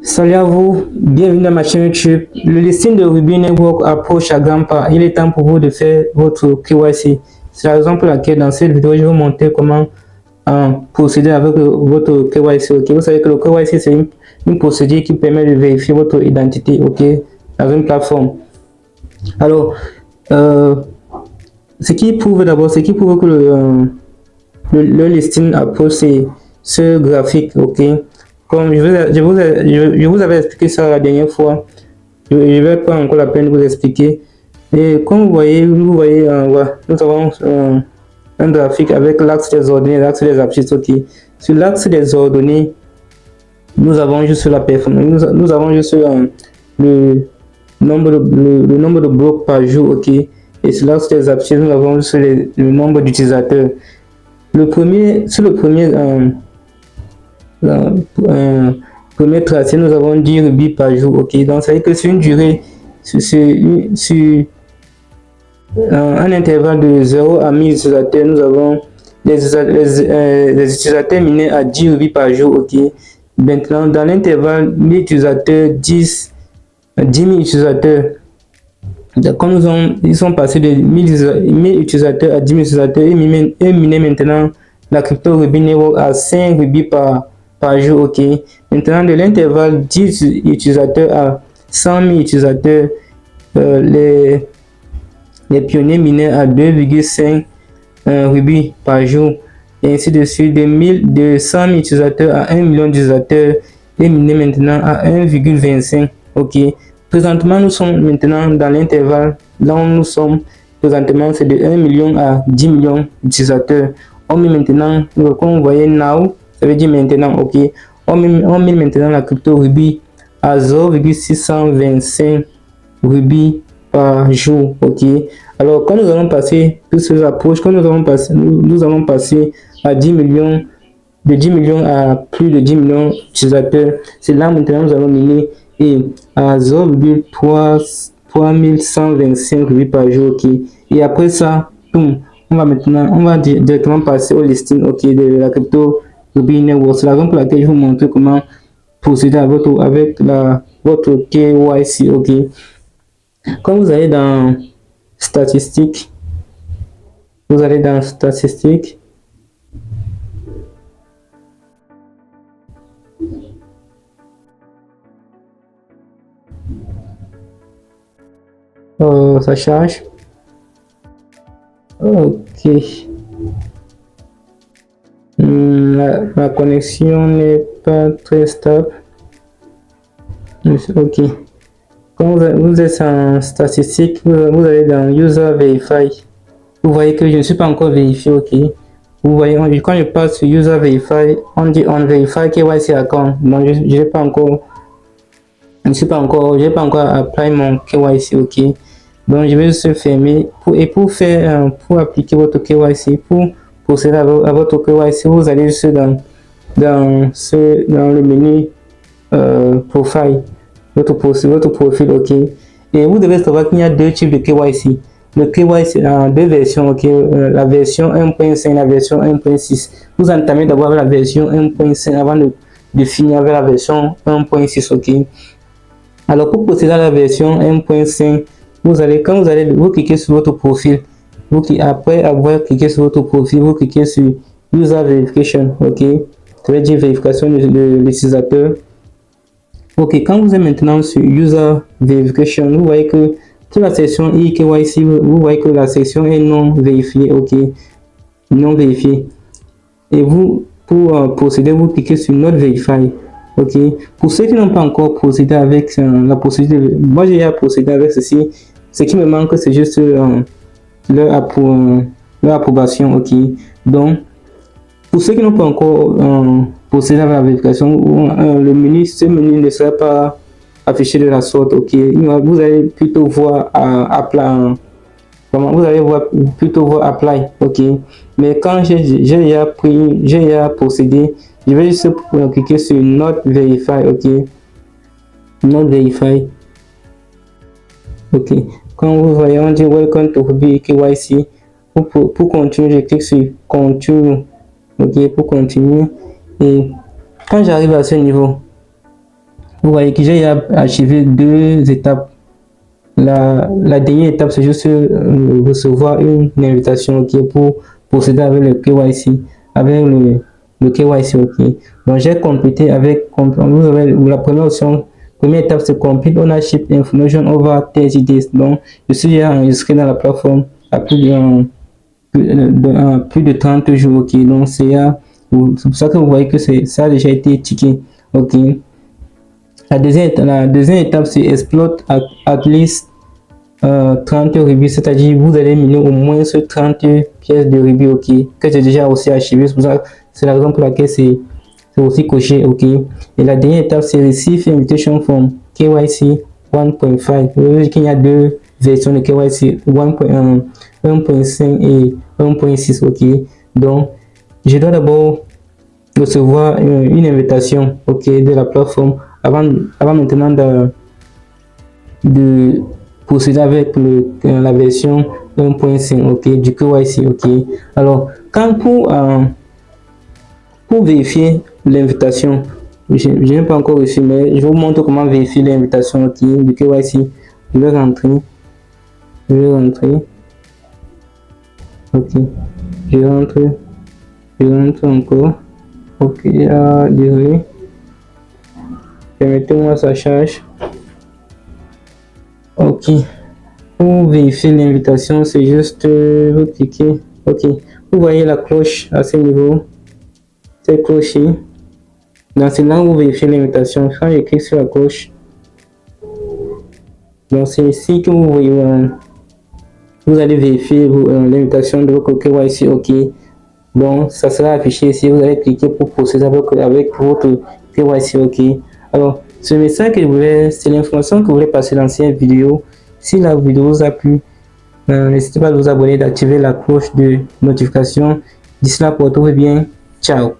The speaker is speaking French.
Salut à vous, bienvenue dans ma chaîne YouTube. Le listing de Ruby Network approche à grands pas. Il est temps pour vous de faire votre KYC. C'est la raison pour laquelle dans cette vidéo, je vais vous montrer comment procéder avec votre KYC. Ok, vous savez que le KYC, c'est une procédure qui permet de vérifier votre identité, ok, dans une plateforme. Alors, ce qui prouve que le listing approche, c'est ce graphique, ok. Comme je vous avais expliqué ça la dernière fois, je ne vais pas encore la peine de vous expliquer. Et comme vous voyez, voilà, nous avons un graphique avec l'axe des ordonnées, l'axe des abscisses. Ok. Sur l'axe des ordonnées, nous avons juste la performance, nous avons juste le nombre de blocs par jour. Ok. Et sur l'axe des abscisses, nous avons juste le nombre d'utilisateurs. Sur le premier tracé, nous avons 10 rubis par jour. Ok, donc ça veut dire que sur une durée, sur un intervalle de 0 à 1000 utilisateurs, nous avons les utilisateurs minés à 10 rubis par jour. Ok, maintenant dans l'intervalle 1000 utilisateurs, 10 000 utilisateurs. Comme ils sont passés de 1000 utilisateurs à 10 000 utilisateurs et minés maintenant la crypto Ruby Network à 5 rubis par jour. Ok, maintenant de l'intervalle 10 utilisateurs à 100 000 utilisateurs, les pionniers minaient à 2,5 rubis par jour, et ainsi de suite. De 100 000 utilisateurs à 1 million d'utilisateurs et minaient maintenant à 1,25. ok, présentement nous sommes maintenant dans l'intervalle là où nous sommes présentement, c'est de 1 million à 10 millions d'utilisateurs. On met maintenant, comme vous voyez, now, ça veut dire maintenant. Ok, on met maintenant la crypto Ruby à 0,625 rubis par jour. Ok, alors quand nous allons passer toutes ces approches, quand nous allons passer à 10 millions, de 10 millions à plus de 10 millions d'utilisateurs, c'est là maintenant nous allons miner et à 0,3125 rubis par jour. Ok, et après ça, boum, on va directement passer au listing, ok, de la crypto Ruby Network. C'est la raison pour laquelle je vous montre comment procéder avec votre KYC. Ok, quand vous allez dans statistiques, ça charge. Ok, la connexion n'est pas très stable. Ok, quand vous êtes en statistique, vous allez dans User Verify. Vous voyez que je ne suis pas encore vérifié. Ok, vous voyez, quand je passe sur User Verify, on dit on verify KYC account. Donc je n'ai pas encore, j'ai pas encore apply mon KYC. Ok, donc je vais juste fermer pour appliquer votre KYC, pour procéder à votre KYC, vous allez juste dans le menu profile, votre profil. Ok, et vous devez savoir qu'il y a deux types de KYC. Le KYC a deux versions. Ok, la version 1.5, la version 1.6. vous entamez d'abord avec la version 1.5 avant de finir avec la version 1.6. ok, alors pour procéder à la version 1.5, quand vous cliquez sur votre profil, après avoir cliqué sur votre profil, vous cliquez sur User Verification. Ok, ça veut dire vérification de l'utilisateur. Ok, quand vous êtes maintenant sur User Verification, vous voyez que sur la section eKYC, vous voyez que la section est non vérifiée. Ok, non vérifiée. Et vous, pour procéder, vous cliquez sur Not Verify. Ok, pour ceux qui n'ont pas encore procédé avec la procédure, moi j'ai déjà procédé avec ceci. Ce qui me manque, c'est juste leur approbation. Ok, donc pour ceux qui n'ont pas encore procédé avec la vérification, ce menu ne sera pas affiché de la sorte. Ok, vous allez plutôt voir apply. Vous allez plutôt voir apply. Ok, mais quand j'ai déjà procédé, je vais juste cliquer sur Not Verify. Ok, Not Verify. Ok, quand vous voyez on dit Welcome to Ruby KYC, pour continuer, je clique sur Continue. Ok, pour continuer. Et quand j'arrive à ce niveau, Vous voyez que j'ai archivé 2 étapes. La dernière étape, c'est juste recevoir une invitation pour procéder avec le KYC, avec le KYC. Donc, j'ai complété avec, vous avez la première option, première étape, c'est Complete Ownership Information over 30 days. Donc, je suis déjà enregistré dans la plateforme à plus de 30 jours. Donc, c'est pour ça que vous voyez que ça a déjà été tické. La deuxième étape, c'est Exploit at least 30 rubis, c'est-à-dire vous allez miner au moins 30 pièces de rubis, que j'ai déjà aussi archivé. C'est la raison pour laquelle c'est aussi coché, Et la dernière étape, c'est Receive Invitation from KYC 1.5. Vous voyez qu'il y a 2 versions de KYC, 1.1, 1.5 et 1.6, Donc, je dois d'abord recevoir une invitation, de la plateforme avant maintenant de procéder avec la version 1.5, du KYC, Alors, pour vérifier l'invitation, je n'ai pas encore reçu, mais je vous montre comment vérifier l'invitation, du KYC. Je vais rentrer, je rentre encore, désolé, permettez-moi, ça charge. Pour vérifier l'invitation, c'est juste vous cliquez. Vous voyez la cloche à ce niveau, cette cloche. Dans ce là où vous vérifiez l'invitation, quand je clique sur la cloche, donc c'est ici que vous voyez, vous allez vérifier l'invitation de votre KYC, Donc ça sera affiché ici, vous allez cliquer pour procéder avec votre KYC, Alors, ce message c'est l'information que je voulais passer dans cette vidéo. Si la vidéo vous a plu, n'hésitez pas à vous abonner, d'activer la cloche de notification. D'ici là, portez-vous bien. Ciao.